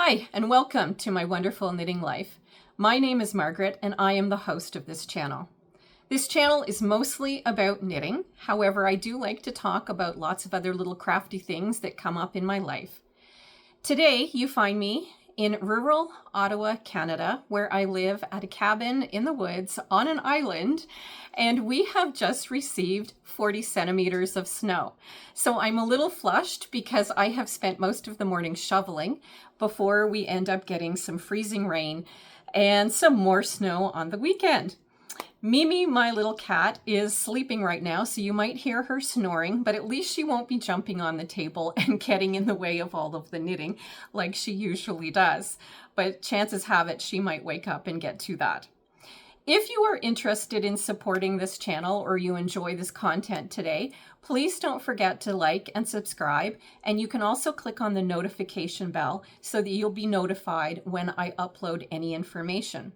Hi, and welcome to My Wonderful Knitting Life. My name is Margaret, and I am the host of this channel. This channel is mostly about knitting. However, I do like to talk about lots of other little crafty things that come up in my life. Today, you find me in rural Ottawa, Canada, where I live at a cabin in the woods on an island, and we have just received 40 centimeters of snow. So I'm a little flushed because I have spent most of the morning shoveling before we end up getting some freezing rain and some more snow on the weekend. Mimi, my little cat, is sleeping right now, so you might hear her snoring, but at least she won't be jumping on the table and getting in the way of all of the knitting like she usually does. But chances have it, she might wake up and get to that. If you are interested in supporting this channel or you enjoy this content today, please don't forget to like and subscribe, and you can also click on the notification bell so that you'll be notified when I upload any information.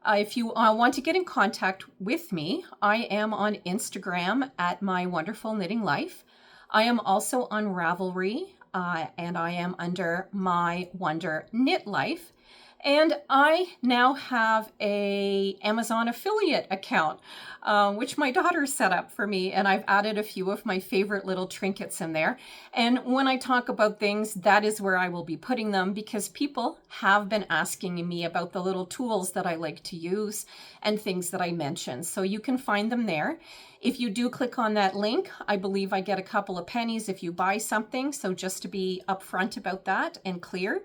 If you want to get in contact with me, I am on Instagram at My Wonderful Knitting Life. I am also on Ravelry, and I am under My Wonder Knit Life. And I now have a Amazon affiliate account, which my daughter set up for me, and I've added a few of my favorite little trinkets in there. And when I talk about things, that is where I will be putting them because people have been asking me about the little tools that I like to use and things that I mention. So you can find them there. If you do click on that link, I believe I get a couple of pennies if you buy something. So just to be upfront about that and clear,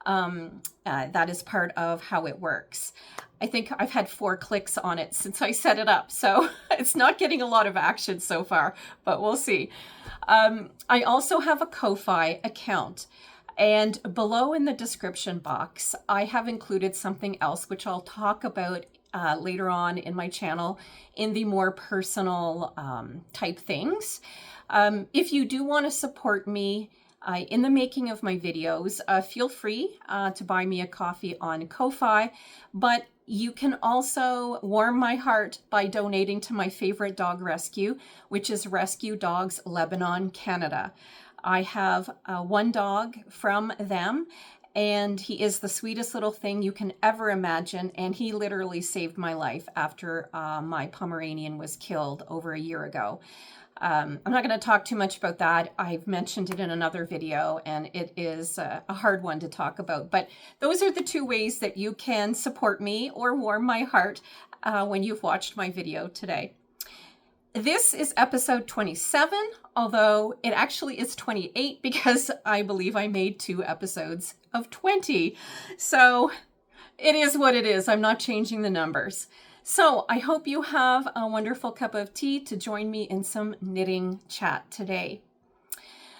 that is part of how it works. I think I've had 4 clicks on it since I set it up, so it's not getting a lot of action so far, but we'll see. I also have a Ko-Fi account, and below in the description box, I have included something else, which I'll talk about later on in my channel in the more personal type things. If you do want to support me in the making of my videos, feel free to buy me a coffee on Ko-Fi, but you can also warm my heart by donating to my favorite dog rescue, which is Rescue Dogs Lebanon, Canada. I have one dog from them, and he is the sweetest little thing you can ever imagine, and he literally saved my life after my Pomeranian was killed over a year ago. I'm not going to talk too much about that. I've mentioned it in another video, and it is a hard one to talk about. But those are the 2 ways that you can support me or warm my heart when you've watched my video today. This is episode 27, although it actually is 28 because I believe I made 2 episodes of 20. So it is what it is. I'm not changing the numbers. So I hope you have a wonderful cup of tea to join me in some knitting chat today.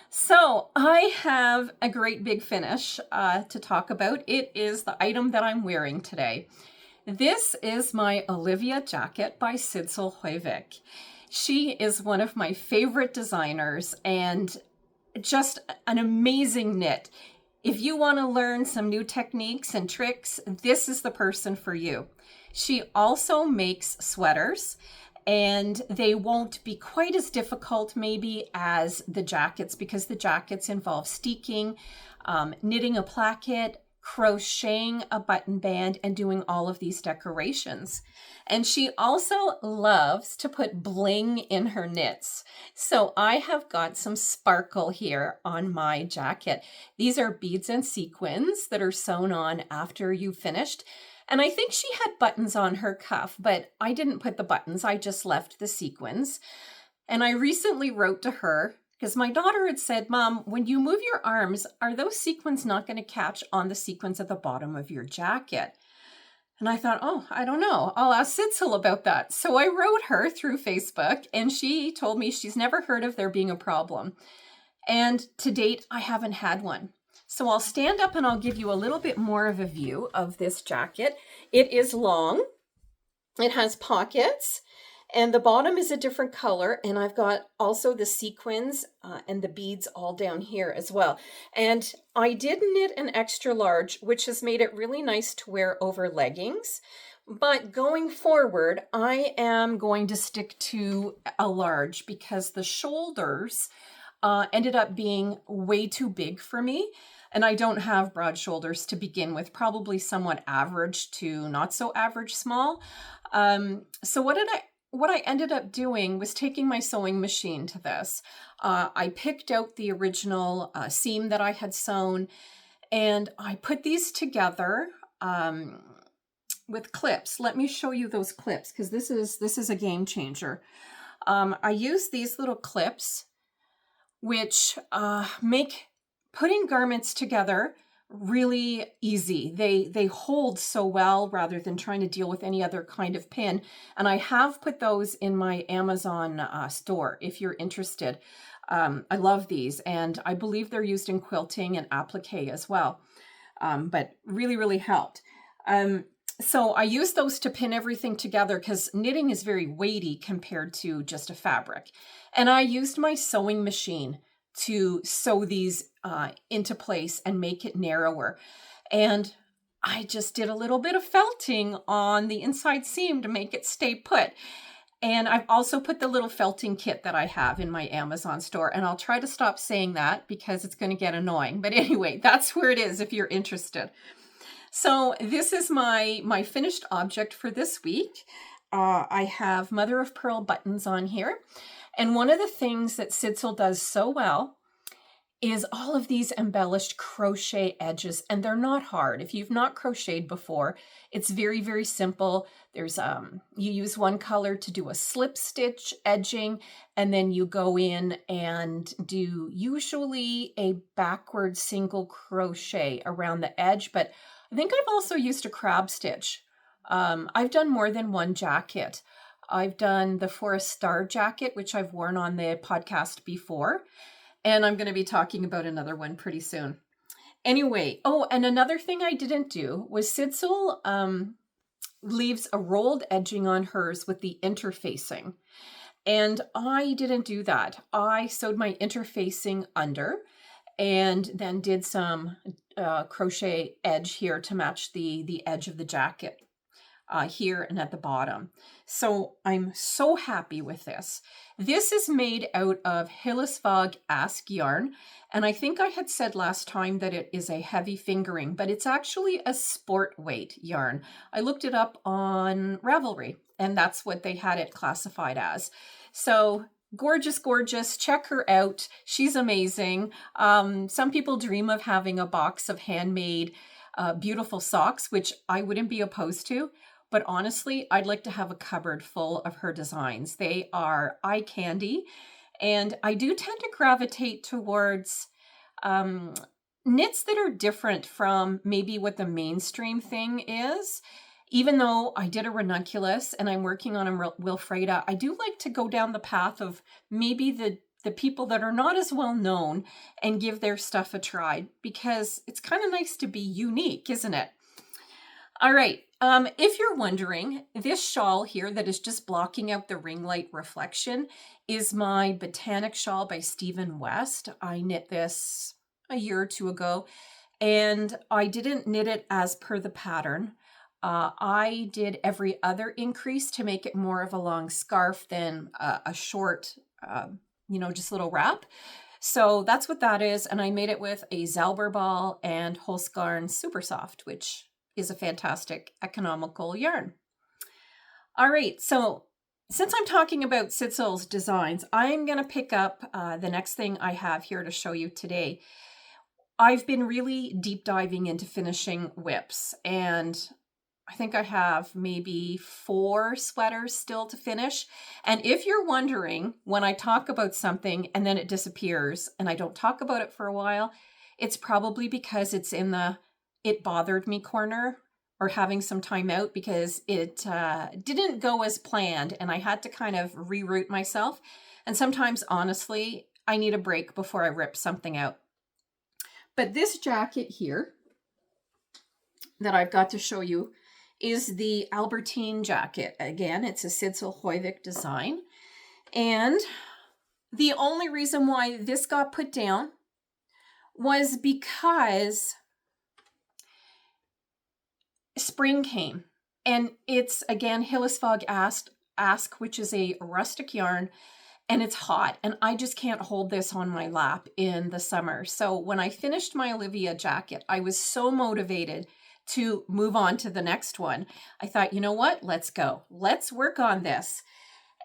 So I have a great big finish to talk about. It is the item that I'm wearing today. This is my Olivia Jacket by 𝐊𝐧𝐬𝐿. She is one of my favorite designers and just an amazing knit. If you want to learn some new techniques and tricks, this is the person for you. She also makes sweaters, and they won't be quite as difficult maybe as the jackets because the jackets involve steeking, knitting a placket, crocheting a button band, and doing all of these decorations. And she also loves to put bling in her knits. So I have got some sparkle here on my jacket. These are beads and sequins that are sewn on after you've finished. And I think she had buttons on her cuff, but I didn't put the buttons. I just left the sequins. And I recently wrote to her because my daughter had said, "Mom, when you move your arms, are those sequins not going to catch on the sequins at the bottom of your jacket?" And I thought, oh, I don't know. I'll ask 𝐊𝐧𝐬𝐿 about that. So I wrote her through Facebook, and she told me she's never heard of there being a problem. And to date, I haven't had one. So I'll stand up and I'll give you a little bit more of a view of this jacket. It is long. It has pockets, and the bottom is a different color. And I've got also the sequins and the beads all down here as well. And I did knit an extra large, which has made it really nice to wear over leggings. But going forward, I am going to stick to a large because the shoulders ended up being way too big for me. And I don't have broad shoulders to begin with, probably somewhat average to not so average small. So what I ended up doing was taking my sewing machine to this. I picked out the original seam that I had sewn, and I put these together with clips. Let me show you those clips, because this is a game changer. I use these little clips, which make putting garments together really easy. They hold so well rather than trying to deal with any other kind of pin. And I have put those in my Amazon store if you're interested. I love these, and I believe they're used in quilting and applique as well, but really helped. So I use those to pin everything together because knitting is very weighty compared to just a fabric. And I used my sewing machine to sew these into place and make it narrower. And I just did a little bit of felting on the inside seam to make it stay put. And I've also put the little felting kit that I have in my Amazon store. And I'll try to stop saying that because it's going to get annoying. But anyway, that's where it is if you're interested. So this is my finished object for this week. I have mother of pearl buttons on here. And one of the things that 𝐊𝐳𝐬𝐿 does so well is all of these embellished crochet edges, and they're not hard. If you've not crocheted before, it's very simple. There's you use one color to do a slip stitch edging, and then you go in and do usually a backward single crochet around the edge, but I think I've also used a crab stitch. I've done more than one jacket. I've done the Forest Star jacket, which I've worn on the podcast before. And I'm going to be talking about another one pretty soon. Anyway, oh, and another thing I didn't do was 𝐊𝐳𝐬𝐿 leaves a rolled edging on hers with the interfacing. And I didn't do that. I sewed my interfacing under and then did some crochet edge here to match the edge of the jacket here and at the bottom. So I'm so happy with this. This is made out of 𝐊𝐵𝐵𝐻 yarn, and I think I had said last time that it is a heavy fingering, but it's actually a sport weight yarn. I looked it up on Ravelry, and that's what they had it classified as. So gorgeous. Check her out. She's amazing. Some people dream of having a box of handmade beautiful socks, which I wouldn't be opposed to. But honestly, I'd like to have a cupboard full of her designs. They are eye candy. And I do tend to gravitate towards knits that are different from maybe what the mainstream thing is. Even though I did a ranunculus and I'm working on a Wilfreda, I do like to go down the path of maybe the people that are not as well known and give their stuff a try, because it's kind of nice to be unique, isn't it? All right. If you're wondering, this shawl here that is just blocking out the ring light reflection is my Botanic shawl by Stephen West. I knit this a year or two ago, and I didn't knit it as per the pattern. I did every other increase to make it more of a long scarf than a short, just little wrap. So that's what that is. And I made it with a 𝐊𝐵𝐵𝐻 ball and Holst Supersoft, which is a fantastic economical yarn. All right, so since I'm talking about 𝐊𝐳𝐬𝐿's designs, I'm going to pick up the next thing I have here to show you today. I've been really deep diving into finishing whips, and I think I have maybe 4 sweaters still to finish. And if you're wondering, when I talk about something and then it disappears and I don't talk about it for a while, it's probably because it's in the it bothered me corner, or having some time out because it didn't go as planned and I had to kind of reroute myself. And sometimes, honestly, I need a break before I rip something out. But this jacket here that I've got to show you is the Albertine Jacket. Again, it's a 𝐊𝐳𝐬𝐿 design. And the only reason why this got put down was because spring came, and it's again 𝐊𝐵𝐵𝐻, which is a rustic yarn, and it's hot, and I just can't hold this on my lap in the summer. So when I finished my Olivia jacket, I was so motivated to move on to the next one. I thought, you know what? Let's go. Let's work on this.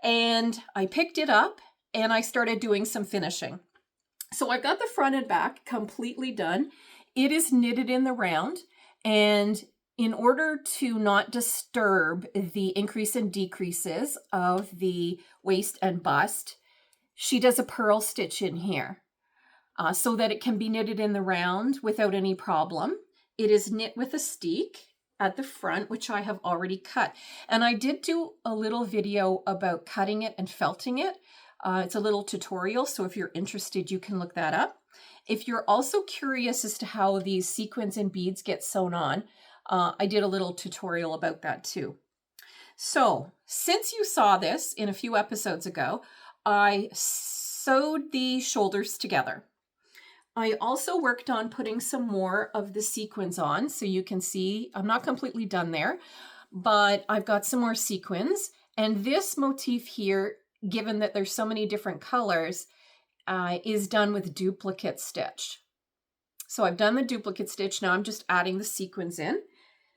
And I picked it up and I started doing some finishing. So I've got the front and back completely done. It is knitted in the round, and in order to not disturb the increase and decreases of the waist and bust, she does a purl stitch in here so that it can be knitted in the round without any problem. It is knit with a steek at the front, which I have already cut. And I did do a little video about cutting it and felting it. It's a little tutorial, so if you're interested, you can look that up. If you're also curious as to how these sequins and beads get sewn on, I did a little tutorial about that too. So since you saw this in a few episodes ago, I sewed the shoulders together. I also worked on putting some more of the sequins on, so you can see I'm not completely done there, but I've got some more sequins. And this motif here, given that there's so many different colors, is done with duplicate stitch. So I've done the duplicate stitch. Now I'm just adding the sequins in.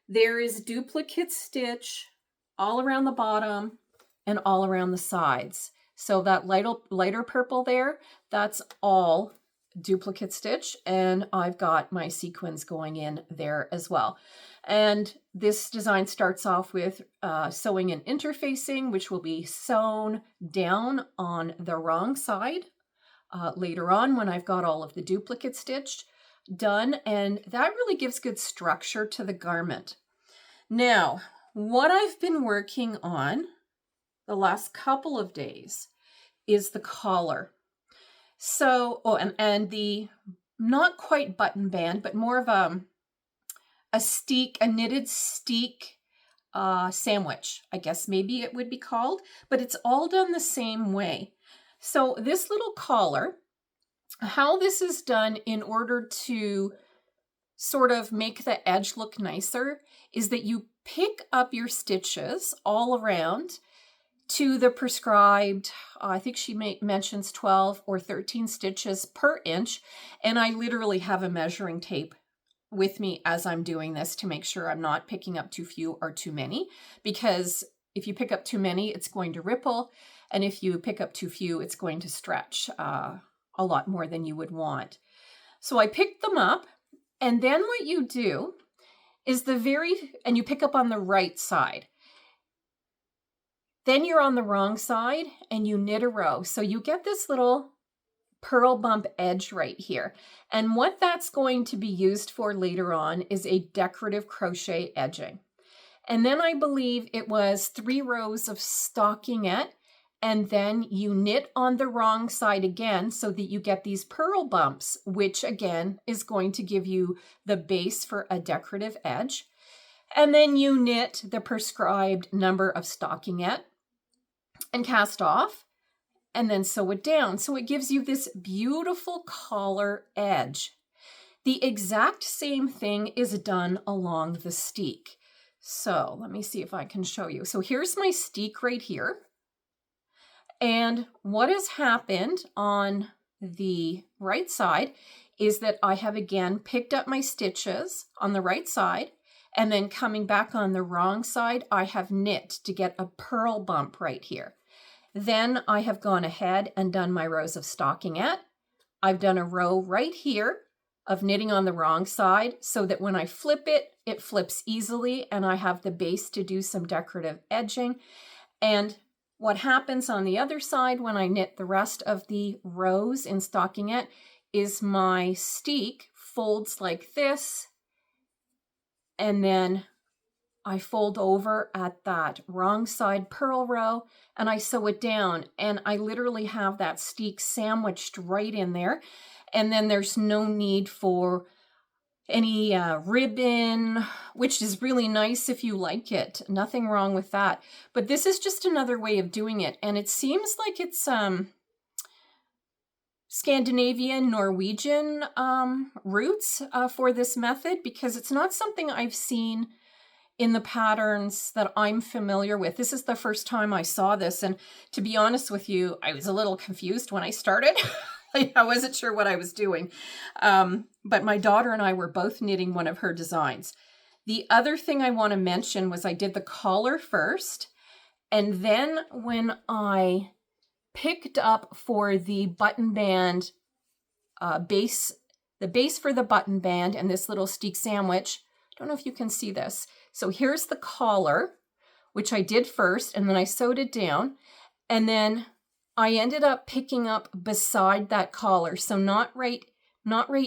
There is duplicate stitch all around the bottom and all around the sides. So that lighter purple there, that's all duplicate stitch, and I've got my sequins going in there as well. And this design starts off with sewing and interfacing, which will be sewn down on the wrong side later on when I've got all of the duplicate stitch done, and that really gives good structure to the garment. Now, what I've been working on the last couple of days is the collar. So, and the not quite button band, but more of a knitted steek sandwich, I guess maybe it would be called, but it's all done the same way. So this little collar, how this is done in order to sort of make the edge look nicer is that you pick up your stitches all around to the prescribed, I think she mentions 12 or 13 stitches per inch. And I literally have a measuring tape with me as I'm doing this to make sure I'm not picking up too few or too many, because if you pick up too many, it's going to ripple. And if you pick up too few, it's going to stretch a lot more than you would want. So I picked them up, and then what you do is and you pick up on the right side. Then you're on the wrong side and you knit a row. So you get this little purl bump edge right here. And what that's going to be used for later on is a decorative crochet edging. And then I believe it was 3 rows of stockinette, and then you knit on the wrong side again so that you get these purl bumps, which again is going to give you the base for a decorative edge. And then you knit the prescribed number of stockinette and cast off, and then sew it down. So it gives you this beautiful collar edge. The exact same thing is done along the steek. So let me see if I can show you. So here's my steek right here. And what has happened on the right side is that I have again picked up my stitches on the right side, and then coming back on the wrong side, I have knit to get a purl bump right here. Then I have gone ahead and done my rows of stockinette. I've done a row right here of knitting on the wrong side so that when I flip it, it flips easily and I have the base to do some decorative edging. And what happens on the other side when I knit the rest of the rows in stockinette is my steek folds like this, and then I fold over at that wrong side purl row and I sew it down, and I literally have that steek sandwiched right in there. And then there's no need for any ribbon, which is really nice if you like it. Nothing wrong with that. But this is just another way of doing it. And it seems like it's Scandinavian, Norwegian roots for this method, because it's not something I've seen in the patterns that I'm familiar with. This is the first time I saw this, and to be honest with you, I was a little confused when I started. I wasn't sure what I was doing, but my daughter and I were both knitting one of her designs. The other thing I want to mention was I did the collar first, and then when I picked up for the button band base, the base for the button band and this little Steeks sandwich, I don't know if you can see this. So here's the collar, which I did first, and then I sewed it down, and then I ended up picking up beside that collar. So not right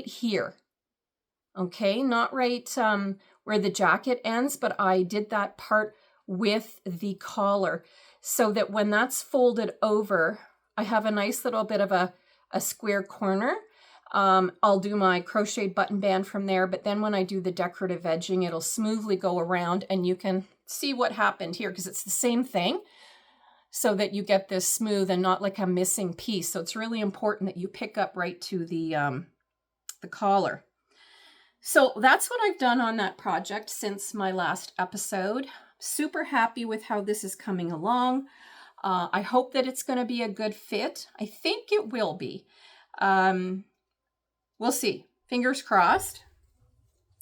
here. Okay, not right where the jacket ends, but I did that part with the collar so that when that's folded over, I have a nice little bit of a square corner. I'll do my crocheted button band from there, but then when I do the decorative edging, it'll smoothly go around, and you can see what happened here because it's the same thing, so that you get this smooth and not like a missing piece. So it's really important that you pick up right to the collar. So that's what I've done on that project since my last episode. Super happy with how this is coming along. I hope that it's going to be a good fit. I think it will be. We'll see. Fingers crossed.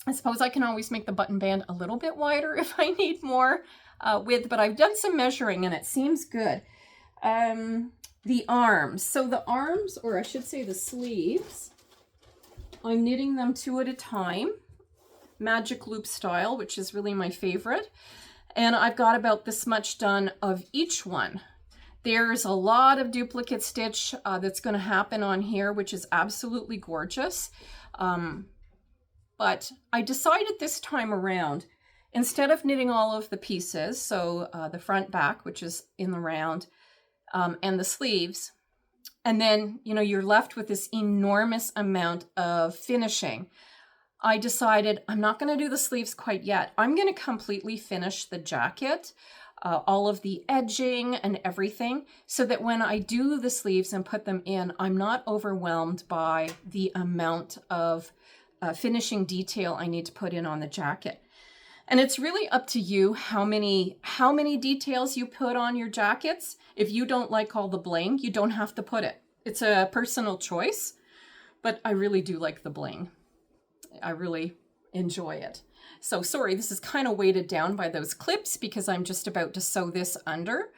I suppose I can always make the button band a little bit wider if I need more width, but I've done some measuring and it seems good. The arms. So the arms, or I should say the sleeves, I'm knitting them 2 at a time, magic loop style, which is really my favorite. And I've got about this much done of each one. There's a lot of duplicate stitch that's going to happen on here, which is absolutely gorgeous. But I decided this time around, instead of knitting all of the pieces, so the front back, which is in the round, and the sleeves, and then, you know, you're left with this enormous amount of finishing. I decided I'm not going to do the sleeves quite yet. I'm going to completely finish the jacket, all of the edging and everything, so that when I do the sleeves and put them in, I'm not overwhelmed by the amount of finishing detail I need to put in on the jacket. And it's really up to you how many details you put on your jackets. If you don't like all the bling, you don't have to put it. It's a personal choice, but I really do like the bling. I really enjoy it. So sorry, this is kind of weighted down by those clips because I'm just about to sew this under,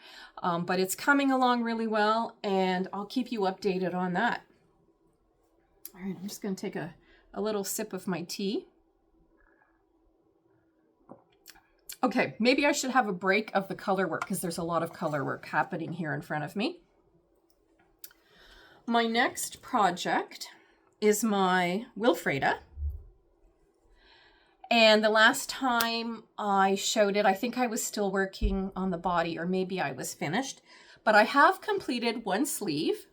but it's coming along really well, and I'll keep you updated on that. All right, I'm just going to take a little sip of my tea. Okay, maybe I should have a break of the color work because there's a lot of color work happening here in front of me. My next project is my Wilfreda. And the last time I showed it, I think I was still working on the body, or maybe I was finished, but I have completed one sleeve.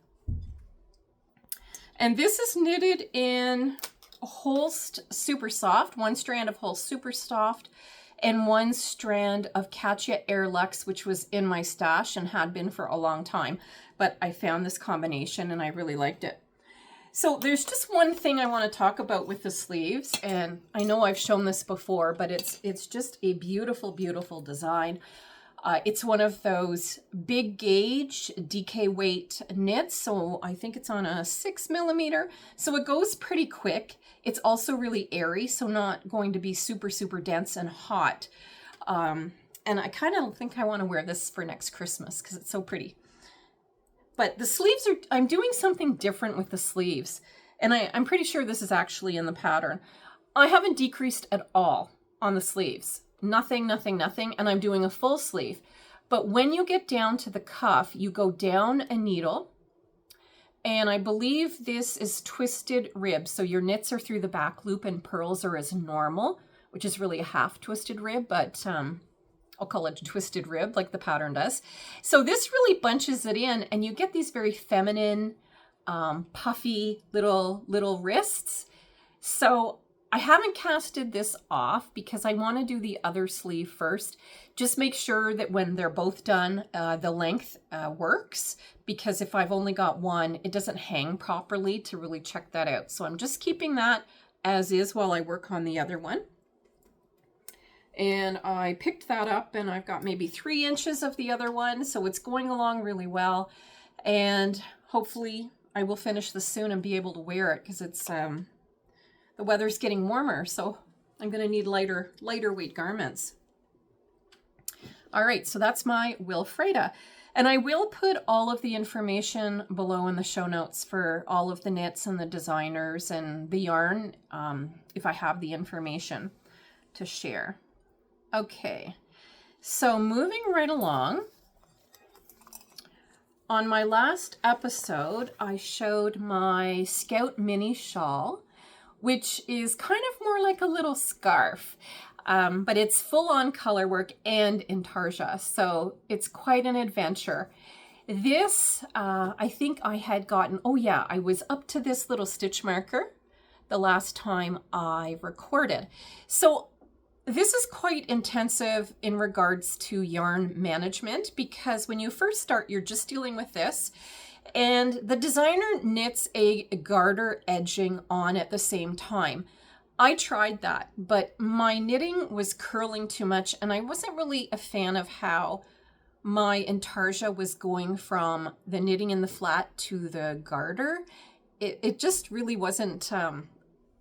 And this is knitted in Holst Supersoft, one strand of Holst Supersoft, and one strand of Katia Air Lux, which was in my stash and had been for a long time. But I found this combination and I really liked it. So there's just one thing I want to talk about with the sleeves, and I know I've shown this before, but it's just a beautiful, beautiful design. It's one of those big gauge DK weight knits, so I think it's on a 6mm, so it goes pretty quick. It's also really airy, so not going to be super, super dense and hot. And I kind of think I want to wear this for next Christmas because it's so pretty. But the sleeves are, I'm doing something different with the sleeves, and I'm pretty sure this is actually in the pattern. I haven't decreased at all on the sleeves. Nothing, nothing, nothing, and I'm doing a full sleeve. But when you get down to the cuff, you go down a needle, and I believe this is twisted rib. So your knits are through the back loop and pearls are as normal, which is really a half twisted rib, but I'll call it a twisted rib like the pattern does. So this really bunches it in, and you get these very feminine, puffy little wrists. So I haven't casted this off because I want to do the other sleeve first. Just make sure that when they're both done, the length works, because if I've only got one, it doesn't hang properly to really check that out. So I'm just keeping that as is while I work on the other one. And I picked that up, and I've got maybe 3 inches of the other one, so it's going along really well. And hopefully I will finish this soon and be able to wear it, because it's the weather's getting warmer, so I'm going to need lighter weight garments. All right, so that's my Wilfreda. And I will put all of the information below in the show notes for all of the knits and the designers and the yarn, if I have the information to share. Okay, so moving right along. On my last episode, I showed my Scout Mini Shawl, which is kind of more like a little scarf, but it's full-on color work and intarsia, so it's quite an adventure. This, I think I had gotten, oh yeah, I was up to this little stitch marker the last time I recorded. So this is quite intensive in regards to yarn management, because when you first start, you're just dealing with this, and the designer knits a garter edging on at the same time. I tried that, but my knitting was curling too much, and I wasn't really a fan of how my intarsia was going from the knitting in the flat to the garter. It just really wasn't,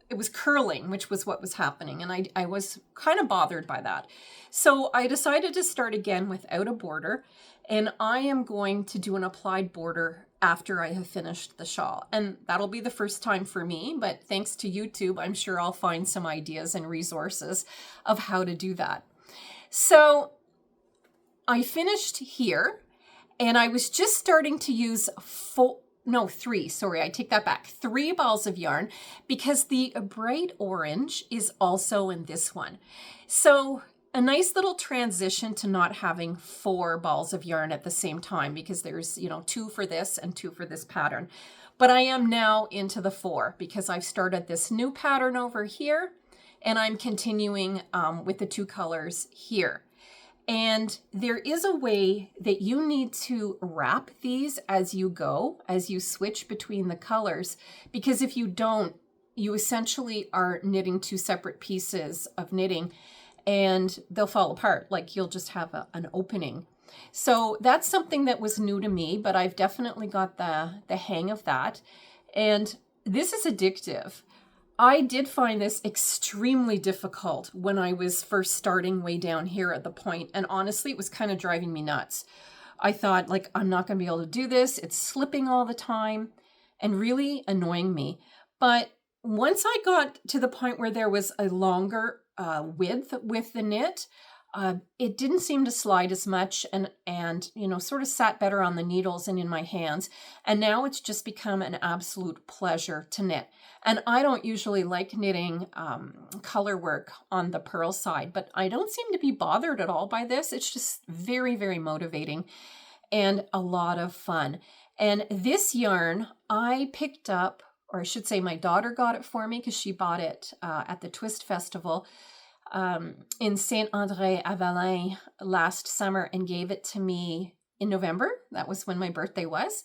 it was curling, which was what was happening, and I was kind of bothered by that. So I decided to start again without a border, and I am going to do an applied border after I have finished the shawl. And that'll be the first time for me, but thanks to YouTube, I'm sure I'll find some ideas and resources of how to do that. So I finished here, and I was just starting to use 3, I take that back, 3 balls of yarn, because the bright orange is also in this one. So a nice little transition to not having 4 balls of yarn at the same time, because there's, 2 for this and 2 for this pattern. But I am now into the 4 because I've started this new pattern over here, and I'm continuing with the 2 colors here. And there is a way that you need to wrap these as you go, as you switch between the colors, because if you don't, you essentially are knitting 2 separate pieces of knitting, and they'll fall apart. Like you'll just have an opening. So that's something that was new to me, but I've definitely got the hang of that. And this is addictive. I did find this extremely difficult when I was first starting way down here at the point, and honestly, it was kind of driving me nuts. I thought, like, I'm not going to be able to do this. It's slipping all the time and really annoying me. But once I got to the point where there was a longer width with the knit, it didn't seem to slide as much and sort of sat better on the needles and in my hands. And now it's just become an absolute pleasure to knit. And I don't usually like knitting color work on the purl side, but I don't seem to be bothered at all by this. It's just very, very motivating and a lot of fun. And this yarn I picked up, or I should say my daughter got it for me because she bought it at the Twist Festival in Saint-André-Avelin last summer and gave it to me in November. That was when my birthday was.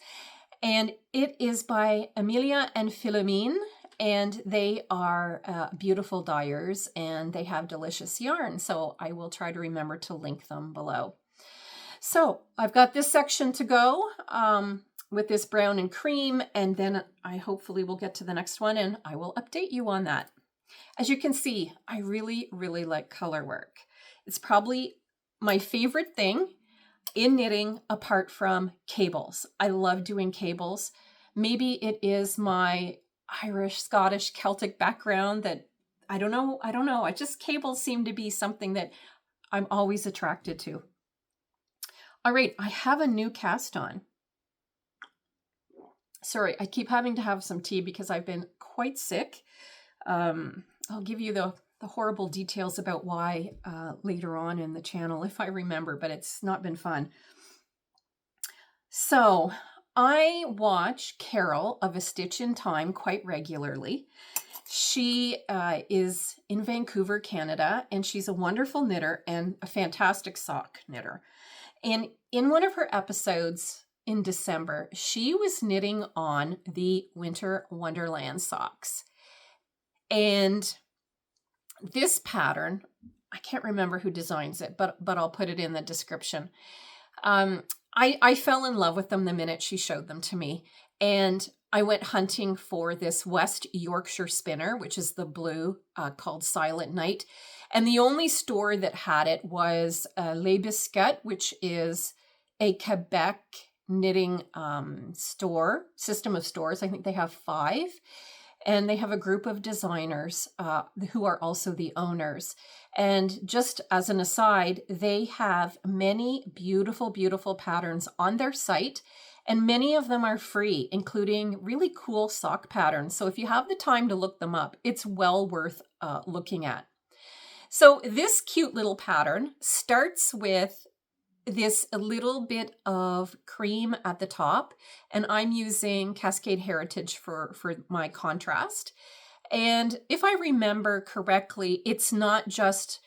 And it is by emiliaphilomene, and they are beautiful dyers, and they have delicious yarn. So I will try to remember to link them below. So I've got this section to go with this brown and cream, and then I hopefully will get to the next one and I will update you on that. As you can see, I really, really like color work. It's probably my favorite thing in knitting apart from cables. I love doing cables. Maybe it is my Irish, Scottish, Celtic background that I don't know. I just, cables seem to be something that I'm always attracted to. All right, I have a new cast on. Sorry, I keep having to have some tea because I've been quite sick. I'll give you the horrible details about why later on in the channel if I remember, but it's not been fun. So I watch Carol of A Stitch in Time quite regularly. She is in Vancouver, Canada, and she's a wonderful knitter and a fantastic sock knitter. And in one of her episodes in December, she was knitting on the Winter Wonderland socks. And this pattern I can't remember who designs it, but I'll put it in the description. I fell in love with them the minute she showed them to me. And I went hunting for this West Yorkshire spinner, which is the blue, called Silent Night. And the only store that had it was Les Biscotte, which is a Quebec knitting system of stores. I think they have 5. And they have a group of designers who are also the owners. And just as an aside, they have many beautiful, beautiful patterns on their site. And many of them are free, including really cool sock patterns. So if you have the time to look them up, it's well worth looking at. So this cute little pattern starts with this little bit of cream at the top, and I'm using Cascade Heritage for my contrast. And if I remember correctly, it's not just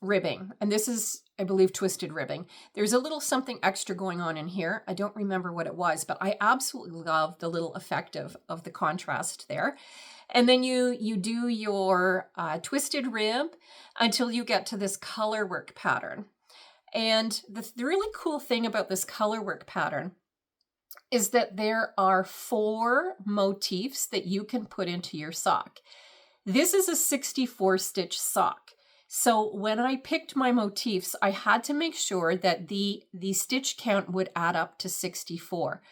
ribbing, and this is, I believe, twisted ribbing. There's a little something extra going on in here. I don't remember what it was, but I absolutely love the little effect of the contrast there. And then you do your twisted rib until you get to this colorwork pattern. And the really cool thing about this colorwork pattern is that there are 4 motifs that you can put into your sock. This is a 64 stitch sock. So when I picked my motifs, I had to make sure that the stitch count would add up to 64,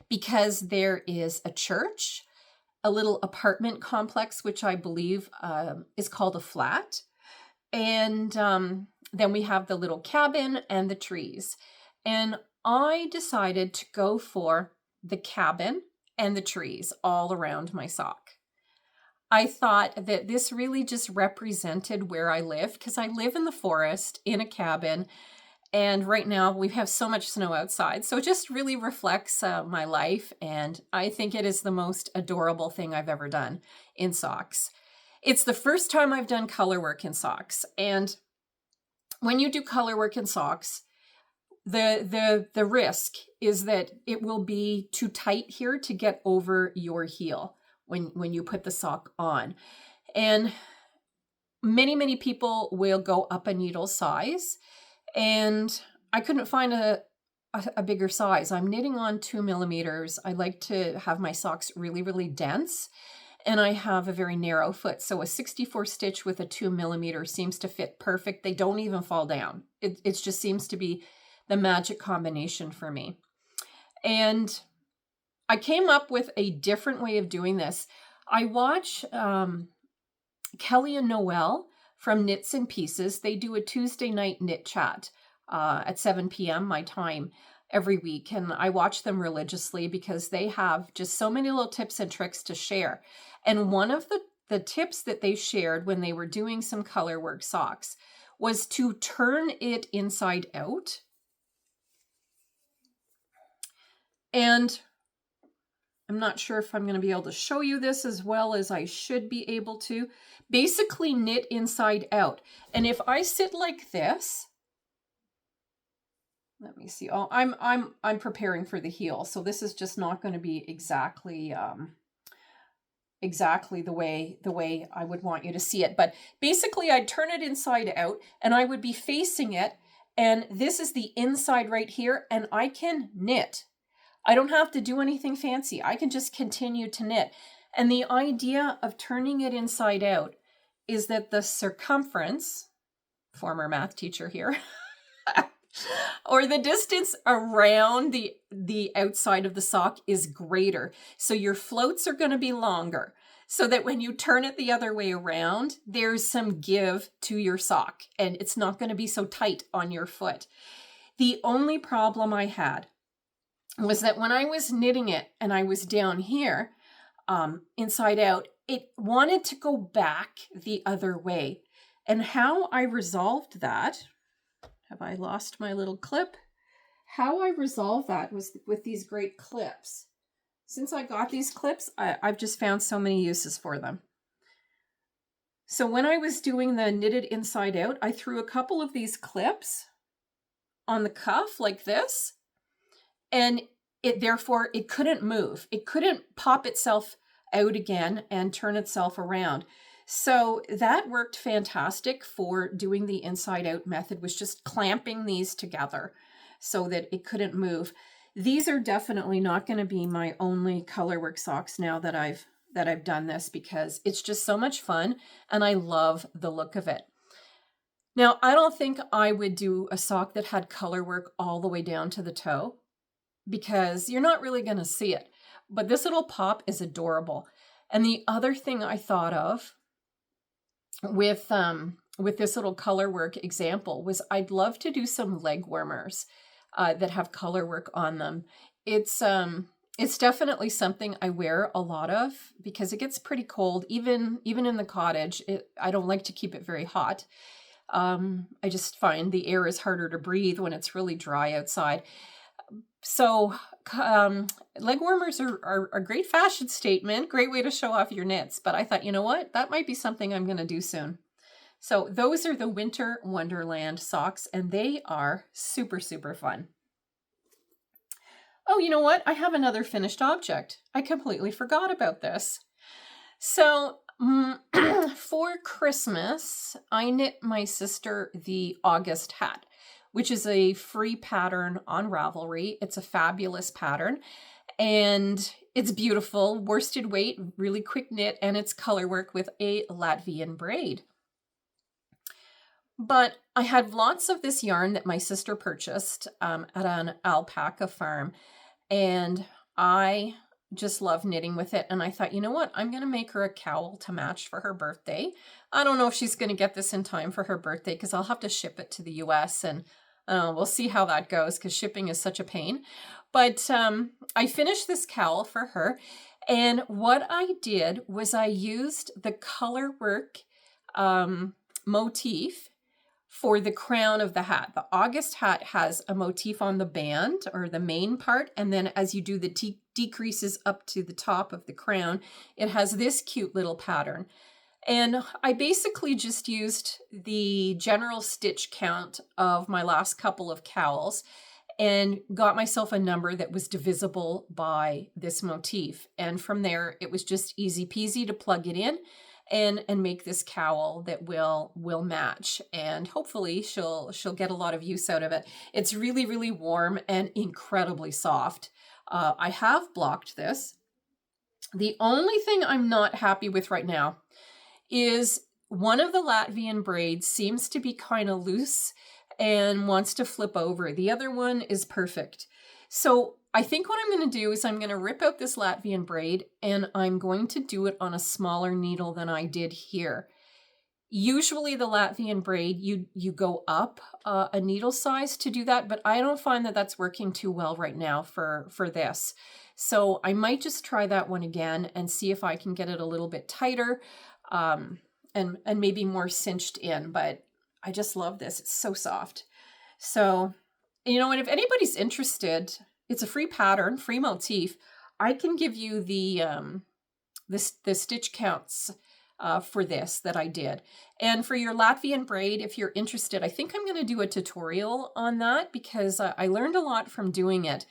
because there is a church, a little apartment complex, which I believe is called a flat. And then we have the little cabin and the trees. And I decided to go for the cabin and the trees all around my sock. I thought that this really just represented where I live, because I live in the forest in a cabin. And right now we have so much snow outside. So it just really reflects my life. And I think it is the most adorable thing I've ever done in socks. It's the first time I've done color work in socks. And when you do color work in socks, the risk is that it will be too tight here to get over your heel when you put the sock on. And many people will go up a needle size, and I couldn't find a bigger size. I'm knitting on 2 millimeters. I like to have my socks really, really dense, and I have a very narrow foot. So a 64 stitch with a 2 millimeter seems to fit perfect. They don't even fall down. It just seems to be the magic combination for me. And I came up with a different way of doing this. I watch Kelly and Noelle from Knits and Pieces. They do a Tuesday night knit chat at 7 p.m. my time every week. And I watch them religiously because they have just so many little tips and tricks to share. And one of the tips that they shared when they were doing some color work socks was to turn it inside out. And I'm not sure if I'm going to be able to show you this as well as I should be able to. Basically knit inside out. And if I sit like this, let me see. Oh, I'm preparing for the heel, so this is just not going to be exactly the way I would want you to see it. But basically I'd turn it inside out and I would be facing it, and this is the inside right here, and I can knit. I don't have to do anything fancy. I can just continue to knit. And the idea of turning it inside out is that the circumference, former math teacher here, or the distance around the outside of the sock is greater. So your floats are going to be longer, so that when you turn it the other way around, there's some give to your sock and it's not going to be so tight on your foot. The only problem I had was that when I was knitting it and I was down here, inside out, it wanted to go back the other way. And how I resolved that, have I lost my little clip? How I resolved that was with these great clips. Since I got these clips, I've just found so many uses for them. So when I was doing the knitted inside out, I threw a couple of these clips on the cuff like this. And therefore it couldn't move. It couldn't pop itself out again and turn itself around. So that worked fantastic for doing the inside out method, was just clamping these together so that it couldn't move. These are definitely not going to be my only Colourwork socks now that I've done this, because it's just so much fun and I love the look of it. Now, I don't think I would do a sock that had Colourwork all the way down to the toe, because you're not really going to see it. But this little pop is adorable. And the other thing I thought of with this little Colourwork example was I'd love to do some leg warmers that have Colourwork on them. It's definitely something I wear a lot of because it gets pretty cold, even in the cottage. I don't like to keep it very hot. I just find the air is harder to breathe when it's really dry outside. So leg warmers are a great fashion statement, great way to show off your knits. But I thought, you know what, that might be something I'm going to do soon. So those are the Winter Wonderland socks, and they are super, super fun. Oh, you know what? I have another finished object. I completely forgot about this. So for Christmas, I knit my sister the August hat, which is a free pattern on Ravelry. It's a fabulous pattern and it's beautiful, worsted weight, really quick knit, and it's Colourwork with a Latvian braid. But I had lots of this yarn that my sister purchased at an alpaca farm, and I just love knitting with it. And I thought, you know what, I'm going to make her a cowl to match for her birthday. I don't know if she's going to get this in time for her birthday because I'll have to ship it to the US, and we'll see how that goes because shipping is such a pain. But I finished this cowl for her, and what I did was I used the Colourwork motif for the crown of the hat. The August hat has a motif on the band or the main part, and then as you do the decreases up to the top of the crown, it has this cute little pattern. And I basically just used the general stitch count of my last couple of cowls and got myself a number that was divisible by this motif. And from there, it was just easy peasy to plug it in and make this cowl that will match, and hopefully she'll get a lot of use out of it. It's really, really warm and incredibly soft. I have blocked this. The only thing I'm not happy with right now is one of the Latvian braids seems to be kind of loose and wants to flip over. The other one is perfect. So I think what I'm going to do is I'm going to rip out this Latvian braid, and I'm going to do it on a smaller needle than I did here. Usually the Latvian braid, you go up a needle size to do that, but I don't find that that's working too well right now for this. So I might just try that one again and see if I can get it a little bit tighter and maybe more cinched in. But I just love this. It's so soft. So, you know, and if anybody's interested, it's a free pattern, free motif. I can give you the stitch counts for this that I did. And for your Latvian braid, if you're interested, I think I'm going to do a tutorial on that because I learned a lot from doing it.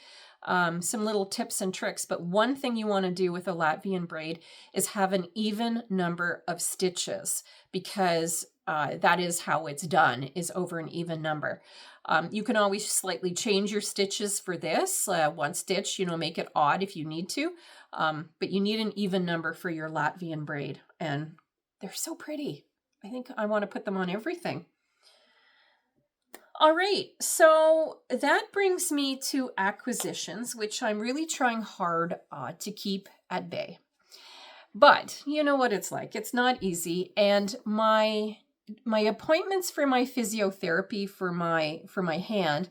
Some little tips and tricks, but one thing you want to do with a Latvian braid is have an even number of stitches, because that is how it's done, is over an even number. You can always slightly change your stitches for this. One stitch, you know, make it odd if you need to, but you need an even number for your Latvian braid, and they're so pretty. I think I want to put them on everything. All right, so that brings me to acquisitions, which I'm really trying hard to keep at bay. But you know what it's like. It's not easy, and my appointments for my physiotherapy for my hand,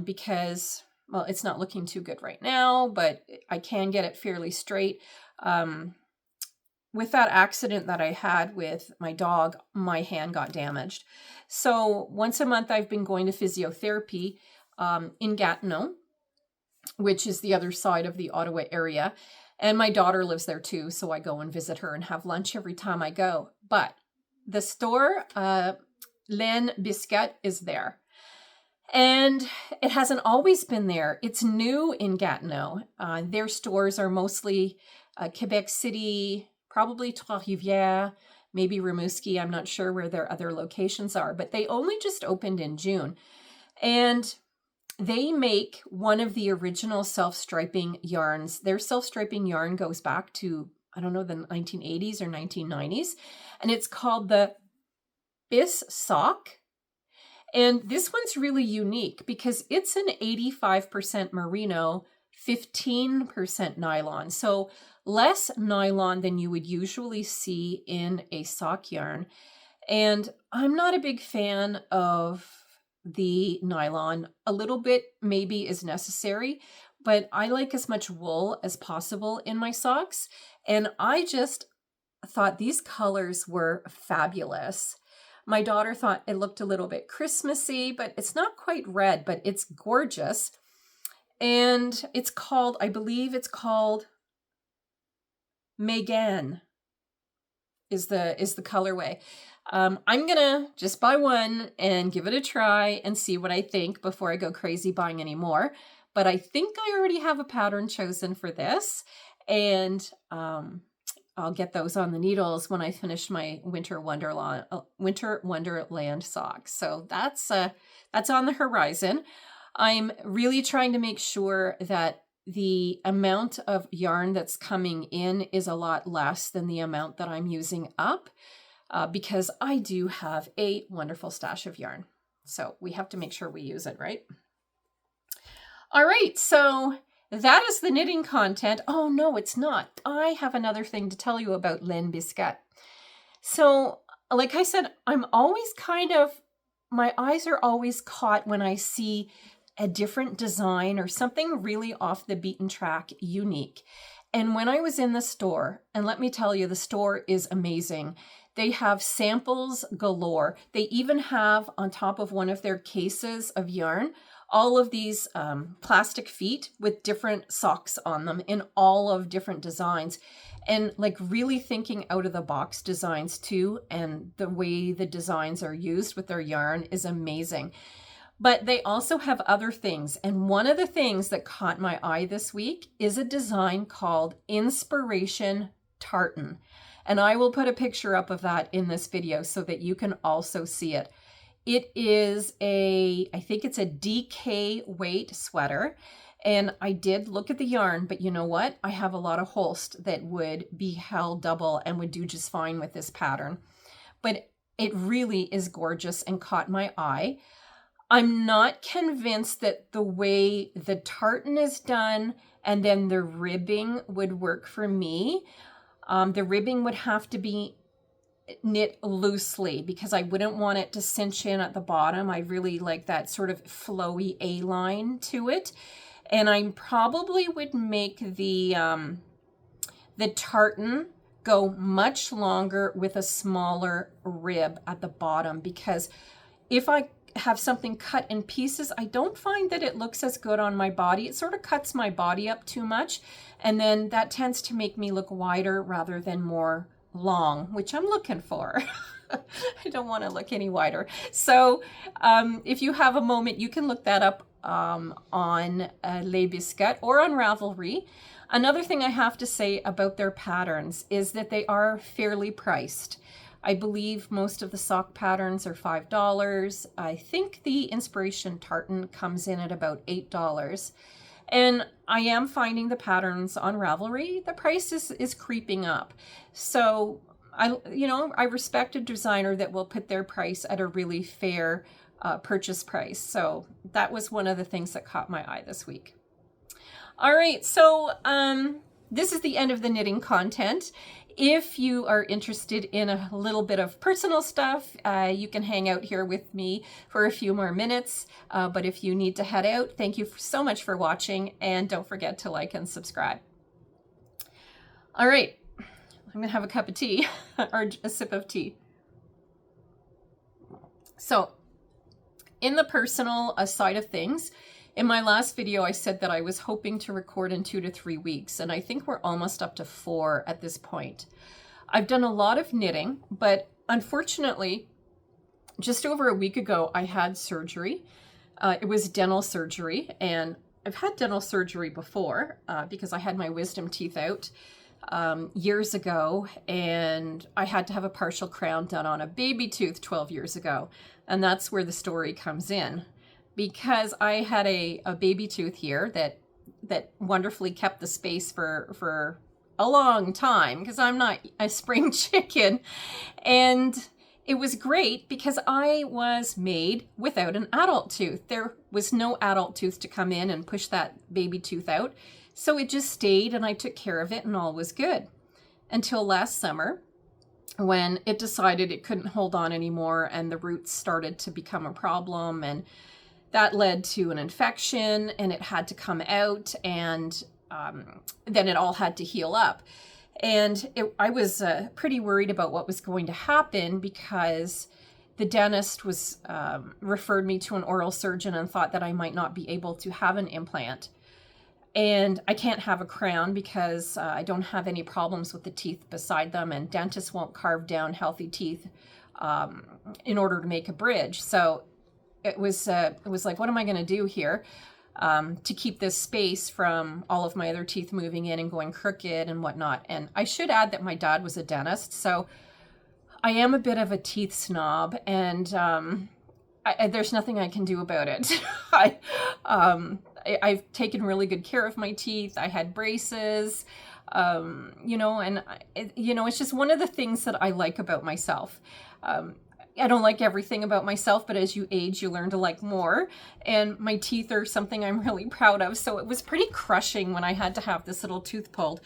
because, well, it's not looking too good right now, but I can get it fairly straight. With that accident that I had with my dog, my hand got damaged. So once a month, I've been going to physiotherapy in Gatineau, which is the other side of the Ottawa area. And my daughter lives there too, so I go and visit her and have lunch every time I go. But the store, Laines Biscotte, is there. And it hasn't always been there. It's new in Gatineau. Their stores are mostly Quebec City, probably Trois-Rivières, maybe Rimouski. I'm not sure where their other locations are, but they only just opened in June. And they make one of the original self-striping yarns. Their self-striping yarn goes back to, I don't know, the 1980s or 1990s. And it's called the Bis-Sock. And this one's really unique because it's an 85% merino, 15% nylon. So less nylon than you would usually see in a sock yarn. And I'm not a big fan of the nylon. A little bit maybe is necessary, but I like as much wool as possible in my socks. And I just thought these colors were fabulous. My daughter thought it looked a little bit Christmassy, but it's not quite red, but it's gorgeous. And it's called, I believe it's called Megane is the colorway. I'm gonna just buy one and give it a try and see what I think before I go crazy buying any more. But I think I already have a pattern chosen for this, and I'll get those on the needles when I finish my Winter Wonderland socks. So that's on the horizon. I'm really trying to make sure that the amount of yarn that's coming in is a lot less than the amount that I'm using up, because I do have a wonderful stash of yarn. So we have to make sure we use it, right? All right, so that is the knitting content. Oh, no, it's not. I have another thing to tell you about Laine Biscotte. So, like I said, I'm always my eyes are always caught when I see a different design or something really off the beaten track, unique. And when I was in the store, and let me tell you, the store is amazing. They have samples galore. They even have on top of one of their cases of yarn, all of these plastic feet with different socks on them in all of different designs, and like really thinking out of the box designs too. And the way the designs are used with their yarn is amazing. But they also have other things. And one of the things that caught my eye this week is a design called Inspiration Tartan. And I will put a picture up of that in this video so that you can also see it. It is I think it's a DK weight sweater. And I did look at the yarn, but you know what? I have a lot of Holst that would be held double and would do just fine with this pattern. But it really is gorgeous and caught my eye. I'm not convinced that the way the tartan is done and then the ribbing would work for me. The ribbing would have to be knit loosely because I wouldn't want it to cinch in at the bottom. I really like that sort of flowy A-line to it. And I probably would make the tartan go much longer with a smaller rib at the bottom, because if I have something cut in pieces, I don't find that it looks as good on my body. It sort of cuts my body up too much, and then that tends to make me look wider rather than more long, which I'm looking for. I don't want to look any wider. So if you have a moment, you can look that up on Les Biscotte or on Ravelry. Another thing I have to say about their patterns is that they are fairly priced. I believe most of the sock patterns are $5. I think the Inspiration Tartan comes in at about $8. And I am finding the patterns on Ravelry, the price is creeping up. So I respect a designer that will put their price at a really fair purchase price. So that was one of the things that caught my eye this week. All right, so this is the end of the knitting content. If you are interested in a little bit of personal stuff, you can hang out here with me for a few more minutes. But if you need to head out, thank you so much for watching, and don't forget to like and subscribe. All right, I'm gonna have a cup of tea or a sip of tea. So in the personal side of things, in my last video, I said that I was hoping to record in 2 to 3 weeks, and I think we're almost up to 4 at this point. I've done a lot of knitting, but unfortunately, just over a week ago, I had surgery. It was dental surgery, and I've had dental surgery before because I had my wisdom teeth out years ago, and I had to have a partial crown done on a baby tooth 12 years ago. And that's where the story comes in, because I had a baby tooth here that wonderfully kept the space for a long time, because I'm not a spring chicken. And it was great because I was made without an adult tooth. There was no adult tooth to come in and push that baby tooth out. So it just stayed, and I took care of it, and all was good. Until last summer, when it decided it couldn't hold on anymore, and the roots started to become a problem, and that led to an infection, and it had to come out, and then it all had to heal up. And I was pretty worried about what was going to happen, because the dentist was referred me to an oral surgeon and thought that I might not be able to have an implant. And I can't have a crown because I don't have any problems with the teeth beside them, and dentists won't carve down healthy teeth in order to make a bridge. So it was like, what am I going to do here to keep this space from all of my other teeth moving in and going crooked and whatnot? And I should add that my dad was a dentist, so I am a bit of a teeth snob, and there's nothing I can do about it. I've taken really good care of my teeth. I had braces, you know, and it's just one of the things that I like about myself. I don't like everything about myself, but as you age, you learn to like more. And my teeth are something I'm really proud of. So it was pretty crushing when I had to have this little tooth pulled.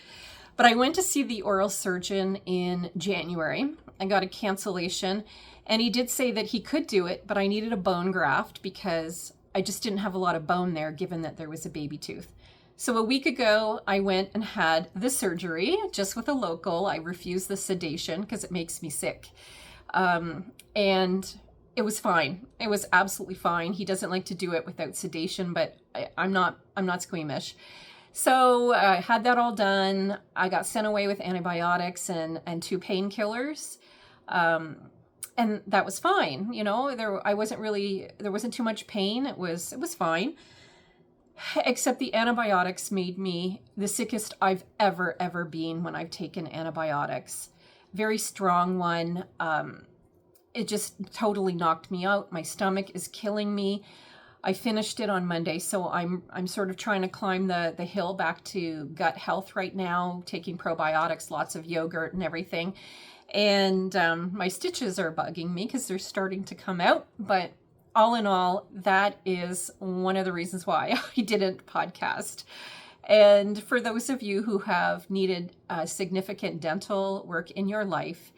But I went to see the oral surgeon in January. I got a cancellation, and he did say that he could do it, but I needed a bone graft because I just didn't have a lot of bone there, given that there was a baby tooth. So a week ago, I went and had the surgery just with a local. I refused the sedation because it makes me sick. And it was fine. It was absolutely fine. He doesn't like to do it without sedation, but I'm not squeamish. So I had that all done. I got sent away with antibiotics and 2 painkillers. And that was fine. You know, there wasn't too much pain. It was fine. Except the antibiotics made me the sickest I've ever been when I've taken antibiotics. Very strong one. It just totally knocked me out. My stomach is killing me. I finished it on Monday, so I'm sort of trying to climb the hill back to gut health right now, taking probiotics, lots of yogurt and everything. And my stitches are bugging me because they're starting to come out. But all in all, that is one of the reasons why I didn't podcast. And for those of you who have needed significant dental work in your life,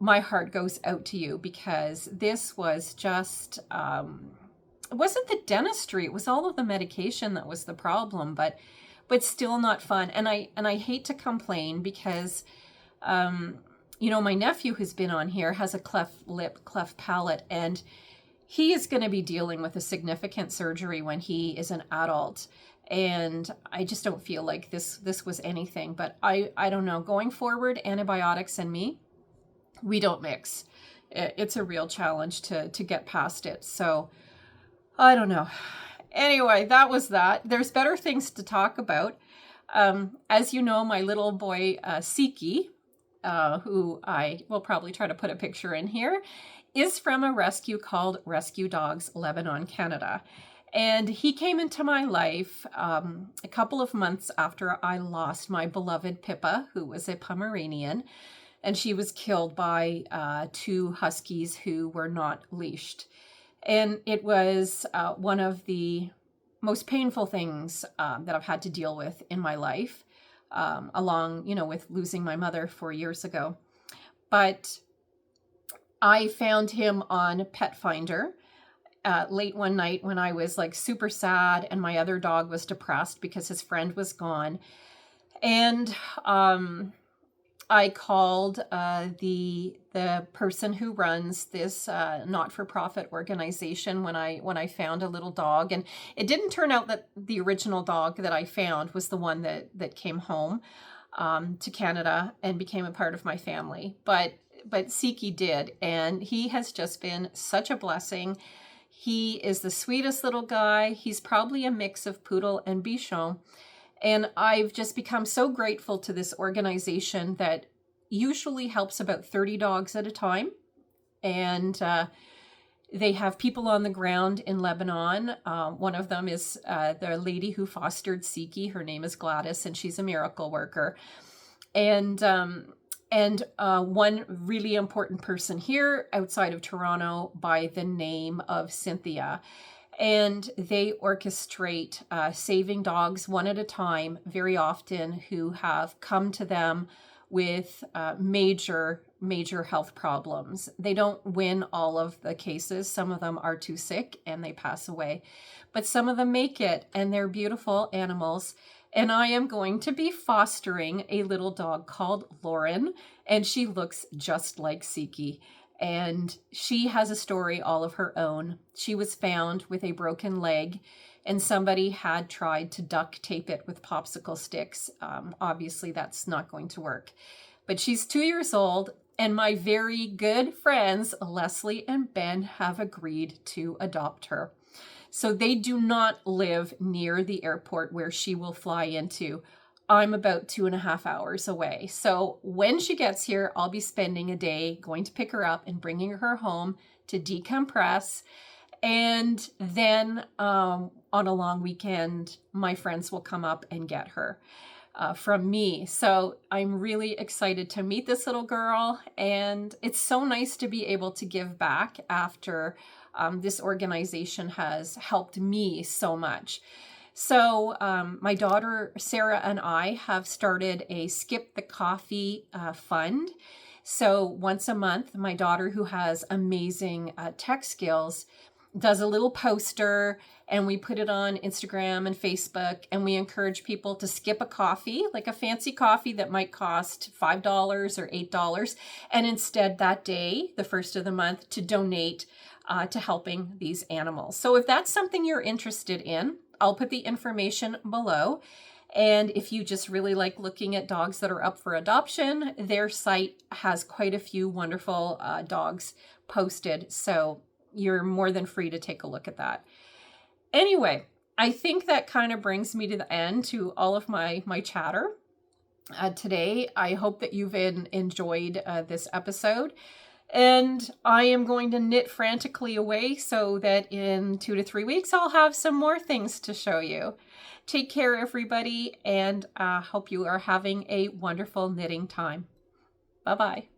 my heart goes out to you, because this was just, it wasn't the dentistry, it was all of the medication that was the problem, but still not fun. And I hate to complain because, you know, my nephew who's been on here has a cleft lip, cleft palate, and he is going to be dealing with a significant surgery when he is an adult. And I just don't feel like this was anything. But I don't know. Going forward, antibiotics and me, we don't mix. It's a real challenge to get past it. So I don't know. Anyway, that was that. There's better things to talk about. As you know, my little boy, 𝐊𝐧𝐬𝐭, who I will probably try to put a picture in here, is from a rescue called Rescue Dogs Lebanon, Canada. And he came into my life a couple of months after I lost my beloved Pippa, who was a Pomeranian, and she was killed by 2 huskies who were not leashed. And it was one of the most painful things that I've had to deal with in my life, along, you know, with losing my mother 4 years ago. But I found him on Pet Finder late one night when I was like super sad, and my other dog was depressed because his friend was gone. And I called the person who runs this not-for-profit organization when I found a little dog. And it didn't turn out that the original dog that I found was the one that came home to Canada and became a part of my family. But 𝐊𝐧𝐬𝐿 did, and he has just been such a blessing. He is the sweetest little guy. He's probably a mix of poodle and bichon. And I've just become so grateful to this organization that usually helps about 30 dogs at a time. And they have people on the ground in Lebanon. One of them is the lady who fostered 𝐊𝐧𝐬𝐿. Her name is Gladys, and she's a miracle worker. And one really important person here outside of Toronto by the name of Cynthia. And they orchestrate saving dogs one at a time, very often, who have come to them with major health problems. They don't win all of the cases. Some of them are too sick and they pass away, but some of them make it, and they're beautiful animals. And I am going to be fostering a little dog called Lauren, and she looks just like 𝐊𝐧𝐬𝐿. And she has a story all of her own. She was found with a broken leg, and somebody had tried to duct tape it with popsicle sticks. Obviously, that's not going to work. But she's 2 years old, and my very good friends, Leslie and Ben, have agreed to adopt her. So they do not live near the airport where she will fly into. I'm about 2.5 hours away. So when she gets here, I'll be spending a day going to pick her up and bringing her home to decompress. And then on a long weekend, my friends will come up and get her from me. So I'm really excited to meet this little girl. And it's so nice to be able to give back after this organization has helped me so much. So my daughter Sarah and I have started a Skip the Coffee fund. So once a month, my daughter, who has amazing tech skills, does a little poster, and we put it on Instagram and Facebook, and we encourage people to skip a coffee, like a fancy coffee that might cost $5 or $8, and instead that day, the first of the month, to donate to helping these animals. So if that's something you're interested in, I'll put the information below. And if you just really like looking at dogs that are up for adoption, their site has quite a few wonderful dogs posted. So you're more than free to take a look at that. Anyway, I think that kind of brings me to the end to all of my chatter today. I hope that you've enjoyed this episode. And I am going to knit frantically away so that in 2 to 3 weeks, I'll have some more things to show you. Take care, everybody, and hope you are having a wonderful knitting time. Bye-bye.